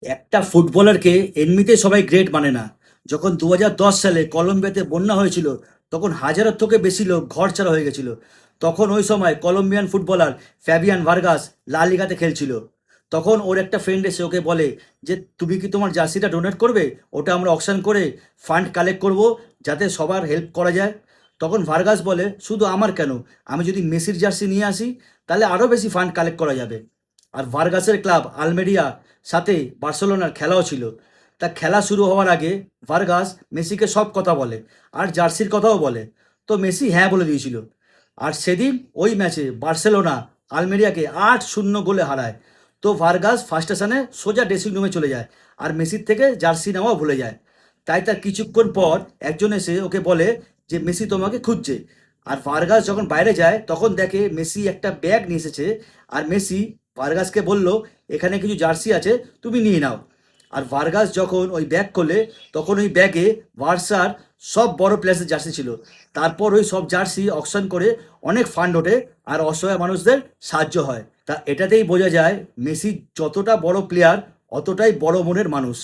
একটা ফুটবলারকে এমনিতে সবাই গ্রেট মানে না। যখন 2010 সালে কলম্বিয়াতে বন্যা হয়েছিল, তখন হাজারের থেকে বেশি লোক ঘরছাড়া হয়ে গেছিল। তখন ওই সময় কলম্বিয়ান ফুটবলার ফ্যাবিয়ান ভার্গাস লা লিগাতে খেলছিল। তখন ওর একটা ফ্রেন্ড এসে ওকে বলে যে তুমি কি তোমার জার্সিটা ডোনেট করবে, ওটা আমরা অকশন করে ফান্ড কালেক্ট করব, যাতে সবার হেল্প করা যায়। তখন ভার্গাস বলে শুধু আমার কেন, আমি যদি মেসির জার্সি নিয়ে আসি তাহলে আরও বেশি ফান্ড কালেক্ট করা যাবে। আর ভার্গাসের ক্লাব আলমেরিয়া সাথে বার্সেলোনার খেলাও ছিল। তা খেলা শুরু হওয়ার আগে ভার্গাস মেসিকে সব কথা বলে, আর জার্সির কথাও বলে। তো মেসি হ্যাঁ বলে দিয়েছিল। আর সেদিন ওই ম্যাচে বার্সেলোনা আলমেরিয়াকে 8-0 গোলে হারায়। তো ভার্গাস ফার্স্ট স্টেশনে সোজা ড্রেসিং রুমে চলে যায়, আর মেসির থেকে জার্সি নেওয়াও ভুলে যায়। তাই তার কিছুক্ষণ পর একজন এসে ওকে বলে যে মেসি তোমাকে খুঁজছে। আর ভার্গাস যখন বাইরে যায় তখন দেখে মেসি একটা ব্যাগ নিয়ে এসেছে। আর মেসি ভার্গাসকে বলল এখানে কিছু জার্সি আছে, তুমি নিয়ে নাও। আর ভার্গাস যখন ওই ব্যাগ খোলে তখন ওই ব্যাগে বার্সার সব বড় প্লেয়ার্সের জার্সি ছিল। তারপর ওই সব জার্সি অকশন করে অনেক ফান্ড ওঠে, আর অসহায় মানুষদের সাহায্য হয়। তা এটাতেই বোঝা যায় মেসি যতটা বড় প্লেয়ার, অতটাই বড় মনের মানুষ।